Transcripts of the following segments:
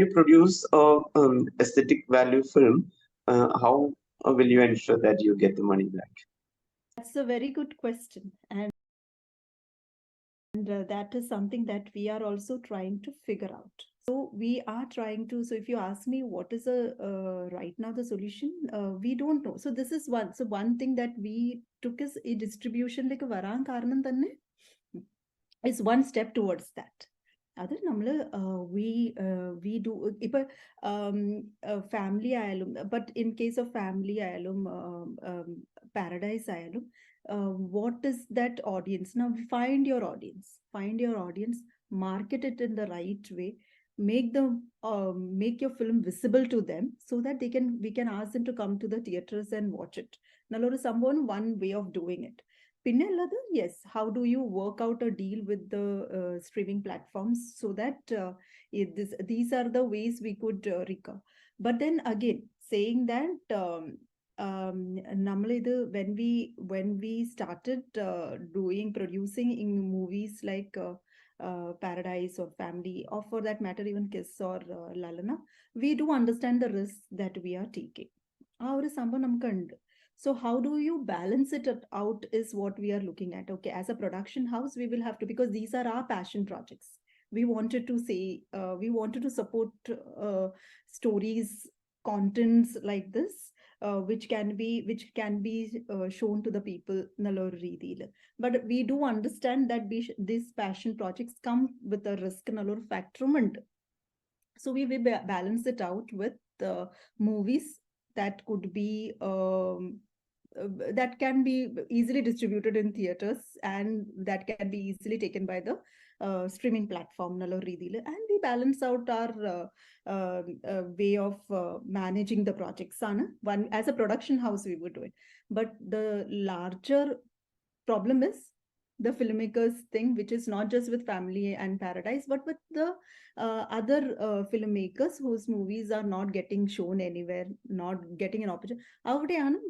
you produce a aesthetic value film, how will you ensure that you get the money back? That's a very good question. And that is something that we are also trying to figure out. So we are trying to, so if you ask me what is right now the solution, we don't know. So this is one. So one thing that we took is a distribution like a varan karanam thanne is one step towards that. അത് നമ്മൾ we do ഇപ്പൊ family ആയാലും but in case of family ആയാലും paradise ആയാലും what is that audience? Now find your audience, market it in the right way, make your film visible to them so that we can ask them to come to the theaters and watch it. Nallora someone one way of doing it. Yes, how do you work out a deal with the streaming platforms so that these are the ways we could recover. But then again, saying that when we started producing in movies like Paradise or Family, or for that matter even Kiss or Lalana, we do understand the risks that we are taking. So how do you balance it out is what we are looking at. Okay, as a production house, we will have to, because these are our passion projects. We wanted to support stories, contents like this, which can be shown to the people. But we do understand that these passion projects come with a risk and factor. So we will balance it out with movies that could be that can be easily distributed in theaters and that can be easily taken by the streaming platform. And we balance out our way of managing the projects. One, as a production house, we would do it. But the larger problem is the filmmakers thing, which is not just with Family and Paradise, but with the other filmmakers whose movies are not getting shown anywhere, not getting an opportunity.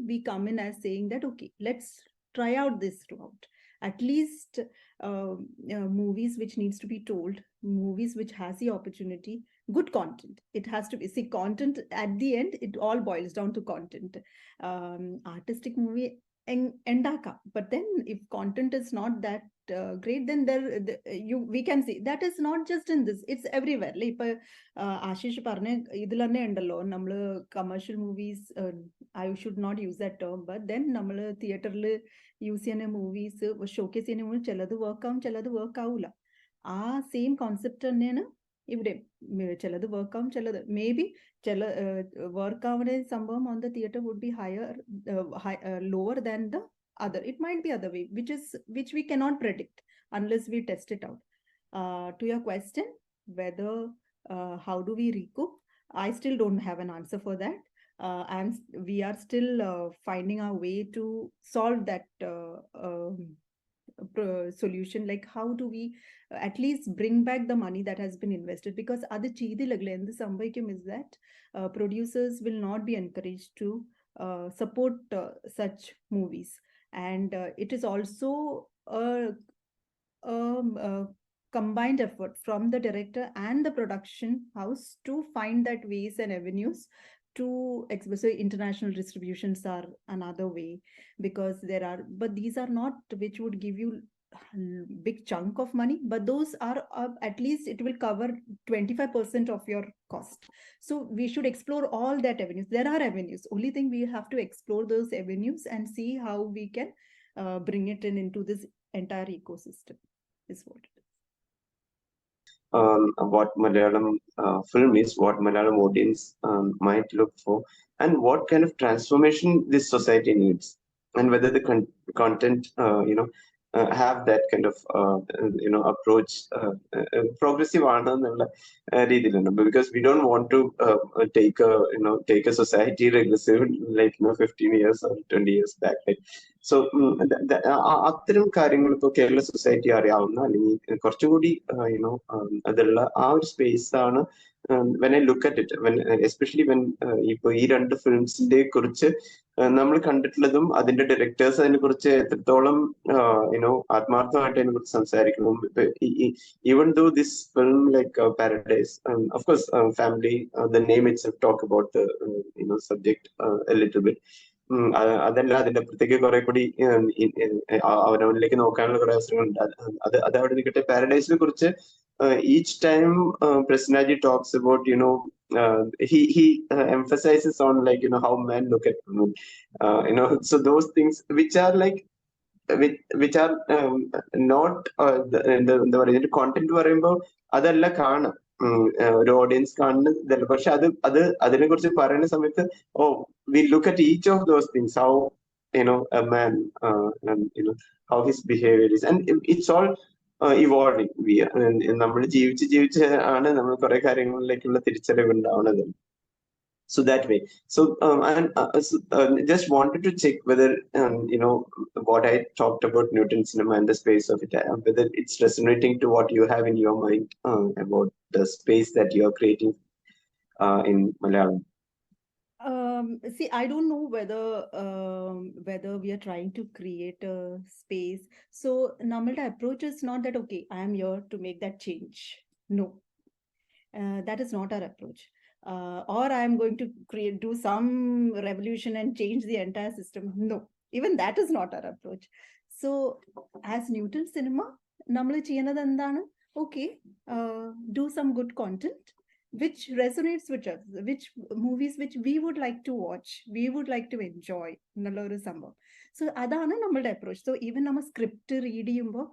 We come in as saying that, okay, let's try out this route. At least movies which needs to be told, movies which has the opportunity, good content. It has to be, see, content at the end, it all boils down to content. Artistic movie but then if content is not that great, then we can see that is not just in this, it's everywhere. Like Ashish parne idilanne undallo nammal commercial movies, I should not use that term, but then nammal theater il use cheyana movies showcase cheyana movies cheladu work avum cheladu work avula. Same concept tanneyana ഇവിടെ ചിലത് work ആവും, ചിലത് may be ചില work ആവുന്ന സംഭവം on the theater would be lower than the other. It might be other way, which we cannot predict unless we test it out. To your question, whether how do we recoup, I still don't have an answer for that. We are still finding our way to solve that solution. Like how do we at least bring back the money that has been invested, because adu cheedilagle endu sambhavikkum is that producers will not be encouraged to support such movies. And it is also a combined effort from the director and the production house to find that ways and avenues to so international distributions are another way, because but these are not which would give you big chunk of money, but those are at least it will cover 25% of your cost. So we should explore all that avenues. There are avenues, only thing we have to explore those avenues and see how we can bring it into this entire ecosystem is what it is. What Malayalam film is, what Malayalam audience might look for, and what kind of transformation this society needs, and whether the content have that kind of approach, progressive ആണെന്നുള്ള രീതിയിലാണ്, because we don't want to take a society regressive like 15 years or 20 years back. Like so അത്തരം കാര്യങ്ങൾ ഇപ്പോൾ Kerala society അറിയാവുന്ന അല്ലെങ്കിൽ കുറച്ചുകൂടി you know അതുള്ള ആ ഒരു സ്പേസ് ആണ് when I look at it when especially when ഇപ്പൊ ഈ രണ്ട് ഫിലിംസിന്റെ കുറിച്ച് നമ്മൾ കണ്ടിട്ടുള്ളതും അതിന്റെ ഡയറക്ടേഴ്സ് അതിനെ കുറിച്ച് എത്രത്തോളം യുനോ ആത്മാർത്ഥമായിട്ട് അതിനെ കുറിച്ച് സംസാരിക്കണം. Even though this film like paradise of course family the name it's talk about the you know subject a little bit. അതല്ല അതിന്റെ അപ്പുറത്തേക്ക് കുറെ കൂടി അവനവനിലേക്ക് നോക്കാനുള്ള കുറെ അവസരങ്ങളുണ്ട്. അത് അവിടെ നിൽക്കട്ടെ. പാരഡൈസിനെ കുറിച്ച് each time പ്രസന്നാജി talks about you know he emphasizes on like how men look at women, so those things which are like which are not എന്താ പറയുക കോണ്ടന്റ് പറയുമ്പോൾ അതല്ല കാണാം ഒരു ഓഡിയൻസ് കാണുന്നതല്ല. പക്ഷെ അതിനെ കുറിച്ച് പറയുന്ന സമയത്ത് oh we look at each of those things how a man how his behavior is and it's all evolving. നമ്മൾ ജീവിച്ച് ആണ് നമ്മൾ കുറെ കാര്യങ്ങളിലേക്കുള്ള തിരിച്ചറിവ് ഉണ്ടാവുന്നത്. So that way. So just wanted to check whether what I talked about Newton cinema and the space of it, whether it's resonating to what you have in your mind about the space that you are creating in Malayalam. See, I don't know whether we are trying to create a space. So, Namal's approach is not that okay, I am here to make that change. No, that is not our approach. Or I am going to do some revolution and change the entire system. No, even that is not our approach. So, as Newton cinema, Namal cheyanathu endanu? Okay, do some good content which resonates with us, which movies which we would like to watch, we would like to enjoy. Nalloru sambhavam. So adana nammude approach. So even nama script read cheyumbo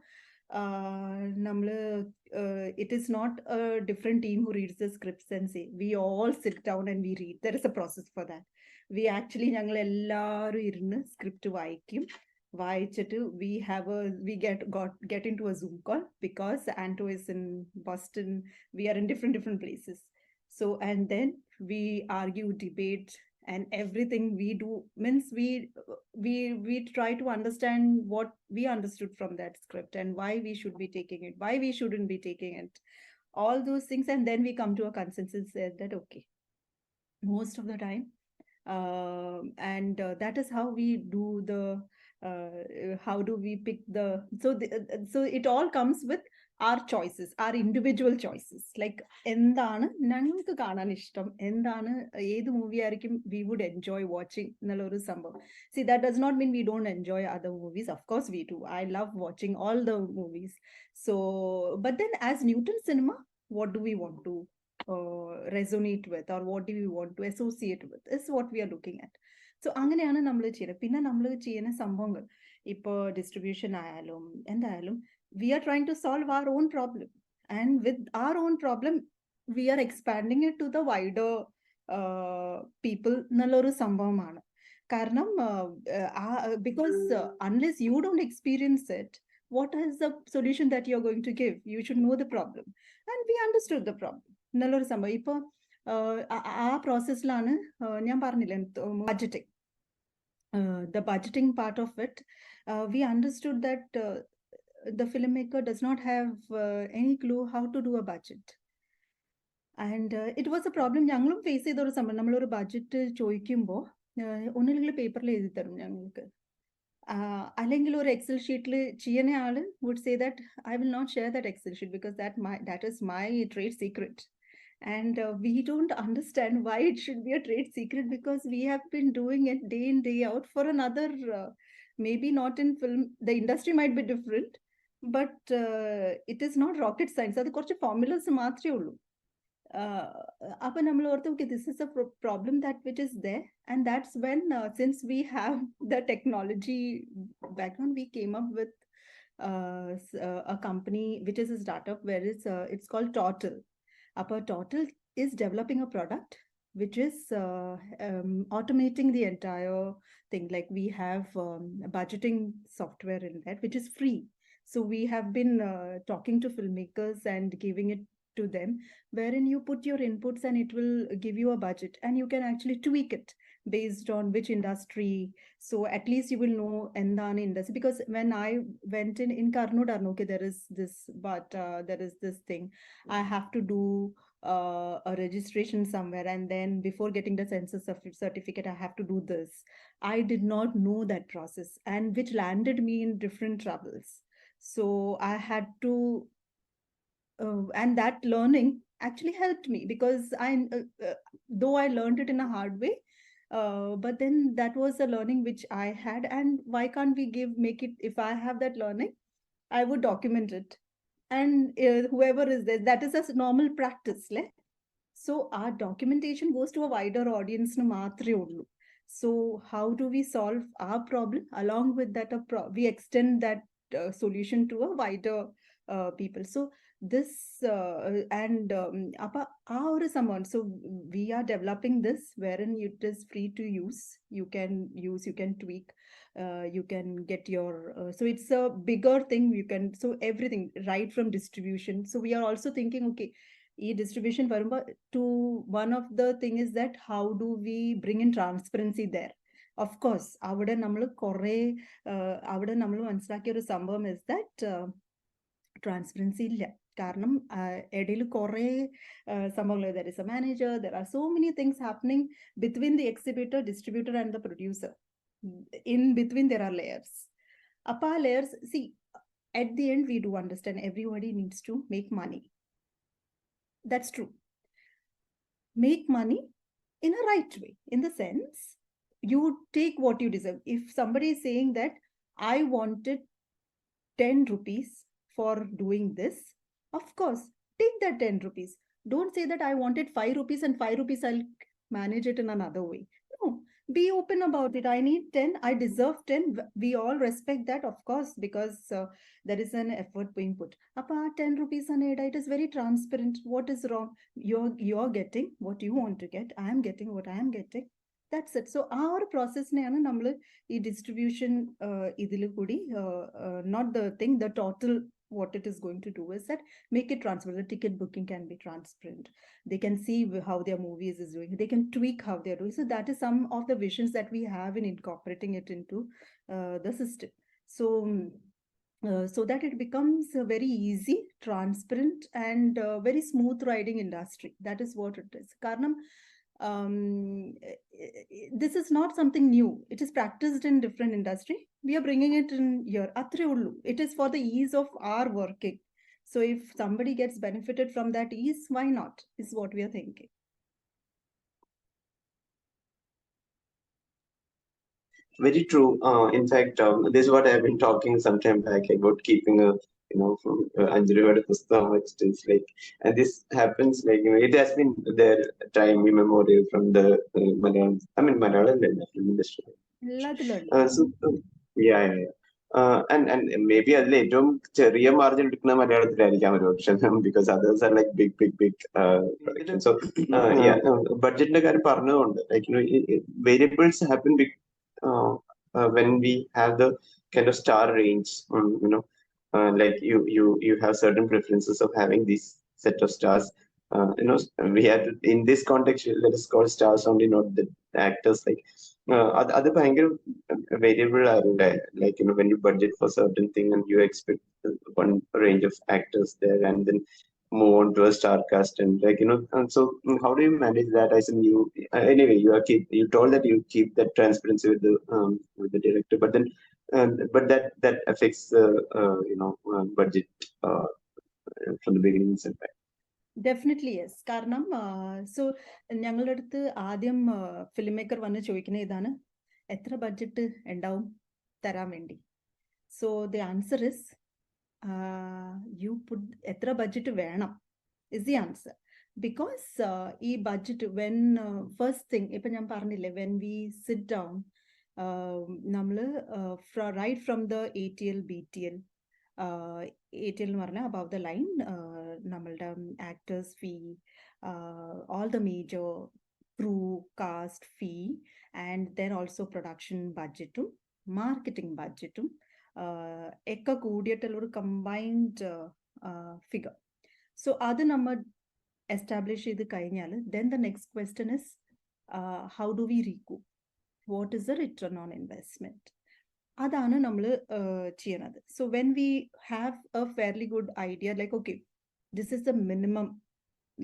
it is not a different team who reads the scripts and say we all sit down and we read. There is a process for that. We actually ഞങ്ങൾ എല്ലാവരും ഇരുന്ന് script വായിക്കും. വായിച്ചിട്ട് we get into a Zoom call because Anto is in Boston. We are in different places. So and then we argue, debate, and everything we do means we try to understand what we understood from that script and why we should be taking it, why we shouldn't be taking it, all those things, and then we come to a consensus that okay, most of the time, and that is how we do the how do we pick the so it all comes with our choices, our individual choices, like എന്താണ് ഞങ്ങൾക്ക് കാണാൻ ഇഷ്ടം, എന്താണ് ഏത് movie ആയിരിക്കും we would enjoy watching എന്നുള്ളൊരു സംഭവം. See, that does not mean we don't enjoy other movies. Of course we do. I love watching all the movies. So but then as Newton cinema, what do we want to resonate with, or what do we want to associate with, is what we are looking at. So അങ്ങനെയാണ് നമ്മൾ ചെയ്യുന്നത്. പിന്നെ നമ്മൾ ചെയ്യുന്ന സംഭവങ്ങൾ ഇപ്പോൾ distribution ആയാലും എന്തായാലും we are trying to solve our own problem, and with our own problem we are expanding it to the wider people എന്നുള്ളൊരു സംഭവമാണ്. കാരണം because unless you don't experience it, what is the solution that you're going to give? You should know the problem, and we understood the problem എന്നുള്ളൊരു സംഭവം. ഇപ്പോൾ ആ പ്രോസസ്സിലാണ് ഞാൻ പറഞ്ഞില്ലേ budgeting. The budgeting part of it, we understood that the filmmaker does not have any clue how to do a budget. And it was a problem ഞങ്ങളും face ചെയ്ത ഒരു സംഭവം. നമ്മളൊരു ബഡ്ജറ്റ് ചോദിക്കുമ്പോൾ ഒന്നില്ലെങ്കിൽ പേപ്പറിൽ എഴുതി തരും ഞങ്ങൾക്ക്, അല്ലെങ്കിൽ ഒരു എക്സൽ ഷീറ്റിൽ ചെയ്യുന്ന ആൾ would say that I will not share that Excel sheet because that is my trade secret. And we don't understand why it should be a trade secret, because we have been doing it day in day out for another maybe not in film, the industry might be different, but it is not rocket science. അത് കുറച്ച് formulas മാത്രമേ ഉള്ളൂ. അപ്പം നമ്മൾ ഓർത്ത് okay, this is a problem that which is there, and that's when since we have the technology background, we came up with a company which is a startup where it's called Total. Upper Total is developing a product which is automating the entire thing. Like we have a budgeting software in that which is free. So we have been talking to filmmakers and giving it to them, wherein you put your inputs and it will give you a budget, and you can actually tweak it based on which industry. So at least you will know endana industry. Because when I went in Karnodar, okay, there is this, but there is this thing. I have to do a registration somewhere, and then before getting the census certificate, I have to do this. I did not know that process, and which landed me in different troubles. So I had to and that learning actually helped me, because though I learned it in a hard way, but then that was a learning which I had. And why can't we make it, if I have that learning, I would document it. And whoever is there, that is a normal practice. So our documentation goes to a wider audience no matre ullu. So how do we solve our problem? Along with that, we extend that solution to a wider people. So this and our someone. So we are developing this wherein it is free to use. You can use, you can tweak, you can get your. So it's a bigger thing. You can, so everything right from distribution. So we are also thinking, okay, e-distribution varumba, to one of the thing is that how do we bring in transparency there? Of course, avade nammal kore avade nammal മനസ്സിലാക്കിയ ഒരു സംഭവം is that transparency ഇല്ല. കാരണം ഇടയിൽ കുറേ സംഭവങ്ങൾ, there is a manager, there are so many things happening between the exhibitor, distributor and the producer. In between there are layers. Appa layers, see, at the end we do understand everybody needs to make money. That's true. Make money in a right way, in the sense you take what you deserve. If somebody is saying that I wanted 10 rupees for doing this, of course, take that 10 rupees. Don't say that I wanted 5 rupees and 5 rupees I'll manage it in another way. No, be open about it. I need 10, I deserve 10. We all respect that, of course, because there is an effort being put. Appa 10 rupees aneda, it is very transparent. What is wrong? You're getting what you want to get. I am getting what I am getting. That's it. So our process neana nammal ee distribution idilu kudi not the thing, the total what it is going to do is that make it transparent. The ticket booking can be transparent. They can see how their movies is doing. They can tweak how they're doing. So that is some of the visions that we have in incorporating it into the system. So so that it becomes a very easy, transparent, and very smooth riding industry. That is what it is. Karanam, this is not something new. It is practiced in different industry. We are bringing it in here. Atre ullu. It is for the ease of our working. So if somebody gets benefited from that ease, why not? Is what we are thinking. Very true. In fact, this is what I've been talking some time back about keeping a, from Anjali Pustam exchange, like, and this happens, like, it has been there time immemorial from the Malayalam, Malayalam film industry. So, yeah, yeah, yeah. And maybe അതിൽ ഏറ്റവും ചെറിയ margin എടുക്കുന്ന മലയാളത്തിലായിരിക്കാം ഒരു പക്ഷെ because others are like big production. So ബഡ്ജറ്റിന്റെ കാര്യം പറഞ്ഞതുകൊണ്ട് like variables happen when we have the kind of star range, like you have certain preferences of having this set of stars. We have to, in this context, let us call stars only, not the actors. Like അത് ഭയങ്കര variable ആരുടെ, like when you budget for certain thing and you expect one range of actors there and then move on to a star cast, and like and so how do you manage that? As in you anyway you told that you keep that transparency with the director, but then but that affects budget from the beginning itself. Definitely yes. കാരണം so ഞങ്ങളുടെ അടുത്ത് ആദ്യം film maker വന്ന് ചോദിക്കുന്ന ഇതാണ്, എത്ര budget ഉണ്ടാവും തരാൻ വേണ്ടി? So the answer is you put എത്ര ബഡ്ജറ്റ് വേണം ഇസ് ദി ആൻസർ. ബിക്കോസ് ഈ ബഡ്ജറ്റ് വെൻ ഫസ്റ്റ് തിങ് ഇപ്പം ഞാൻ പറഞ്ഞില്ലേ, വെൻ വി സിറ്റ് ഡൗൺ നമ്മൾ right from the ATL BTL ATL എന്ന് പറഞ്ഞാൽ above the line നമ്മളുടെ actors fee, all the major crew cast fee, and then also production budgetum marketing budgetum ഒക്കെ കൂടിയിട്ടുള്ള ഒരു കമ്പൈൻഡ് ഫിഗർ. സോ അത് നമ്മൾ establish ചെയ്ത് കഴിഞ്ഞാൽ then the next question is how do we recoup? what is the return on investment? അതാണ് നമ്മൾ ചെയ്യണത്. So when we have a fairly good idea, like, okay, this is the minimum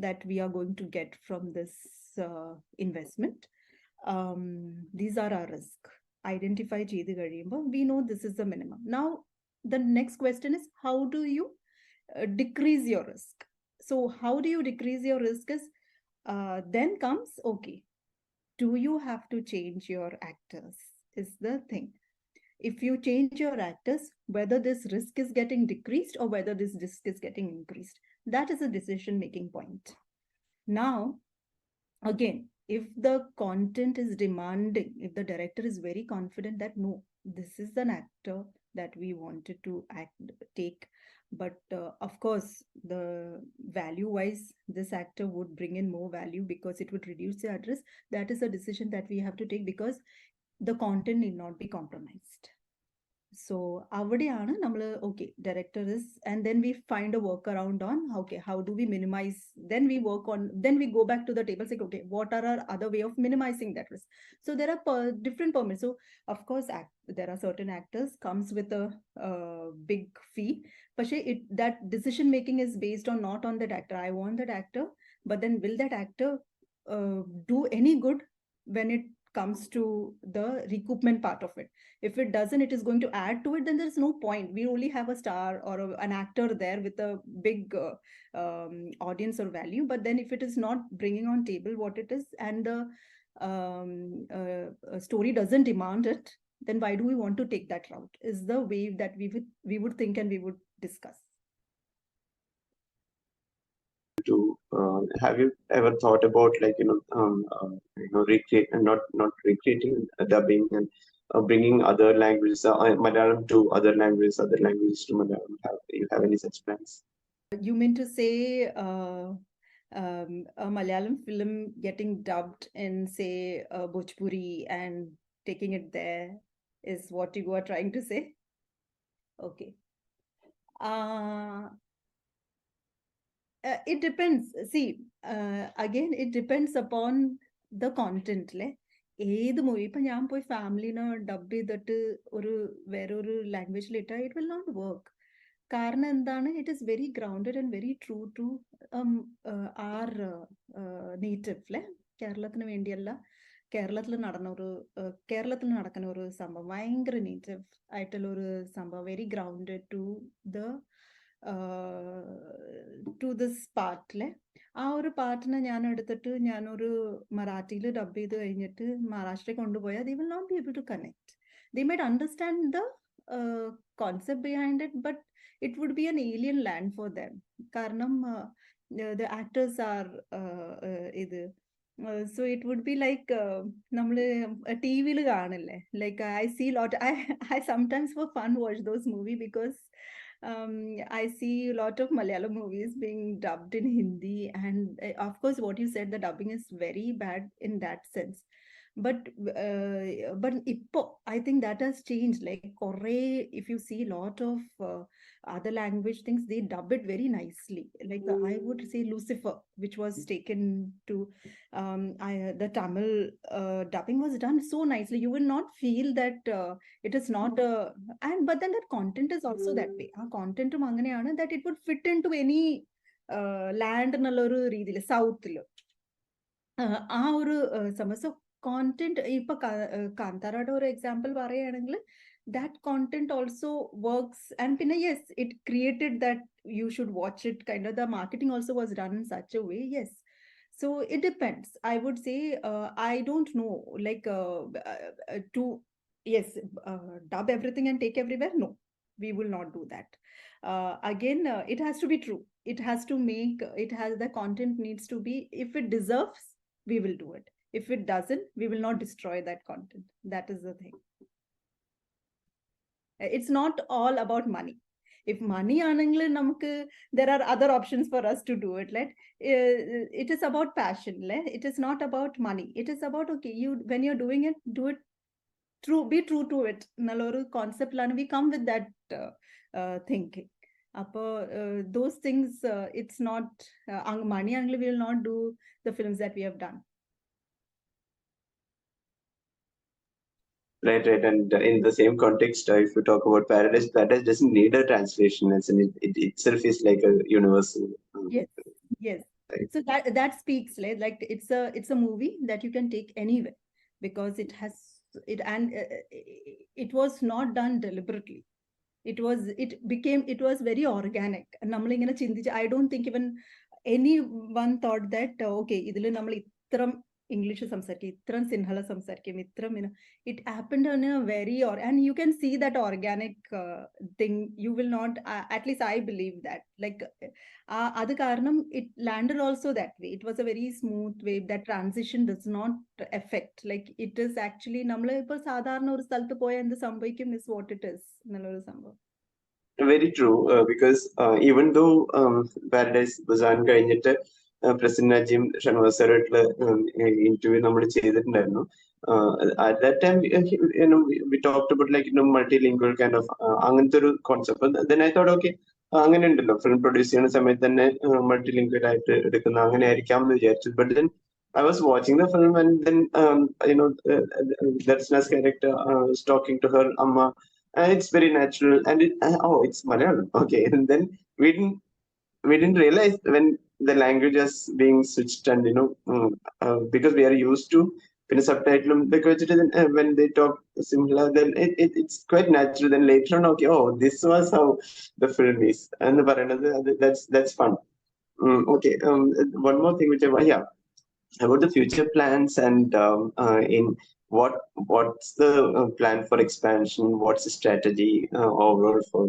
that we are going to get from this investment. These are our risk. Identify ചെയ്ത് കഴിയുമ്പോൾ we know this is the minimum. Now, the next question is, how do you decrease your risk? So how do you decrease your risk is, then comes, okay, do you have to change your actors is the thing. If you change your actors, whether this risk is getting decreased or whether this risk is getting increased, that is a decision making point. Now, again, if the content is demanding, if the director is very confident that no, this is an actor that we wanted to take, but of course the value wise this actor would bring in more value because it would reduce the address, that is a decision that we have to take because the content need not be compromised. So അവിടെയാണ് നമ്മൾ okay, director is, and then we find a workaround on okay, how do we minimize, then we work on, then we go back to the table, say okay, what are our other way of minimizing that risk. So there are different permits. So of course there are certain actors comes with a big fee, but that decision making is based on not on that actor. I want that actor, but then will that actor do any good when it comes to the recoupment part of it? If it doesn't, it is going to add to it, then there's no point. We only have a star or an actor there with a big audience or value, but then if it is not bringing on table what it is, and the story doesn't demand it, then why do we want to take that route is the way that we would think and we would discuss. Have you ever thought about, like, recreate and not recreating, dubbing and bringing other languages, Malayalam to other languages to Malayalam? You have any such plans? You mean to say a Malayalam film getting dubbed in, say, Bhojpuri and taking it there is what you are trying to say? Okay. It depends. See, again, it depends upon the content. ഏത് movie ഇപ്പൊ ഞാൻ പോയി ഫാമിലിനെ dub ചെയ്തിട്ട് വേറൊരു ലാംഗ്വേജിൽ ഇട്ടാൽ it will not work. കാരണം എന്താണ്, it is very grounded and very true to our native. കേരളത്തിന് വേണ്ടിയല്ല, കേരളത്തിൽ നടക്കുന്ന ഒരു സംഭവം, ഭയങ്കര നേറ്റീവ് ആയിട്ടുള്ള ഒരു സംഭവം, വെരി ഗ്രൗണ്ടഡ് ടു ദിസ് പാർട്ടിലെ ആ ഒരു പാർട്ടിനെ ഞാൻ എടുത്തിട്ട് ഞാനൊരു മറാഠിയിൽ ഡബ് ചെയ്ത് കഴിഞ്ഞിട്ട് മഹാരാഷ്ട്രയിൽ കൊണ്ടുപോയാൽ they will not be able to connect. They might understand the concept behind it, but it would be an alien land for them. കാരണം the actors are so it would be like നമ്മള് ടിവിയിൽ കാണില്ലേ, like I see a lot, I sometimes for fun watch those movies because I see a lot of Malayalam movies being dubbed in Hindi, and of course what you said, the dubbing is very bad in that sense, but ippo I think that has changed. Like if you see a lot of other language things, they dub it very nicely. Like I would say Lucifer, which was taken to the Tamil dubbing was done so nicely. You will not feel that it is not but then that content is also that way. Our content അങ്ങനെയാണ് that it would fit into any land എന്നുള്ളൊരു രീതിയിൽ സൗത്തിൽ ആ ഒരു സമയം. Content ഇപ്പൊ കാന്താരയുടെ ഒരു example പറയുകയാണെങ്കിൽ that content also works, and pinna yes, it created that you should watch it kind of, the marketing also was done in such a way. Yes, so it depends. I would say I don't know, like to yes dub everything and take everywhere, no, we will not do that. Again, it has to be true, it has to make it has the content needs to be, if it deserves we will do it, if it doesn't we will not destroy that content. That is the thing. It's not all about money. If money aanengil namukku there are other options for us to do it. It is about passion. It is not about money. It is about, okay, you when you're doing it, do it true, be true to it. Nalloru concept lanu we come with that thinking. Those things, it's not money angle, we will not do the films that we have done. Right. And in the same context, if you talk about paradise, paradise doesn't need a translation, as in it itself is like a universal. Yes, yes. Right. So that speaks like it's a movie that you can take anywhere, because it has it and it was not done deliberately. It was very organic. നമ്മളിങ്ങനെ ചിന്തിച്ച് I don't think even anyone thought that okay ഇതിൽ നമ്മൾ ഇത്രം English സംസാരിക്കും, ഇത്രം സിൻഹള സംസാരിക്കും, ഇത്രം it happened in a very and you can see that organic thing. You will not at least I believe that, like അത് കാരണം it landed also that way. It was a very smooth way. That transition does not affect, like it is actually നമ്മൾ ഇപ്പോൾ സാധാരണ ഒരു സ്ഥലത്ത് പോയാൽ എന്ത് സംഭവിക്കും is what it is എന്നുള്ളൊരു സംഭവം. Very true, because even though Paradise Bazaar കഴിഞ്ഞിട്ട് പ്രസന്റ് നജീം ഷൺവാസ് സാറായിട്ടുള്ള ഇന്റർവ്യൂ നമ്മൾ ചെയ്തിട്ടുണ്ടായിരുന്നു. At that time, we talked about like multilingual kind of അങ്ങനത്തെ ഒരു concept. Then I thought, okay, അങ്ങനെ ഉണ്ടല്ലോ ഫിലിം പ്രൊഡ്യൂസ് ചെയ്യുന്ന സമയത്ത് തന്നെ മൾട്ടിലിംഗ്വൽ ആയിട്ട് എടുക്കുന്ന അങ്ങനെ ആയിരിക്കാം എന്ന് വിചാരിച്ചു. But then I was watching the film, and then Darshana's character is talking to her amma. It's very natural, and it's Malayalam. Okay, and then we didn't realize when the language is being switched, and because we are used to in a subtitle, because when they talk similar, then it's quite natural. Then later on, okay, oh, this was how the film is, and that's fun. Okay, one more thing which yeah, about the future plans, and in what's the plan for expansion, what's the strategy overall for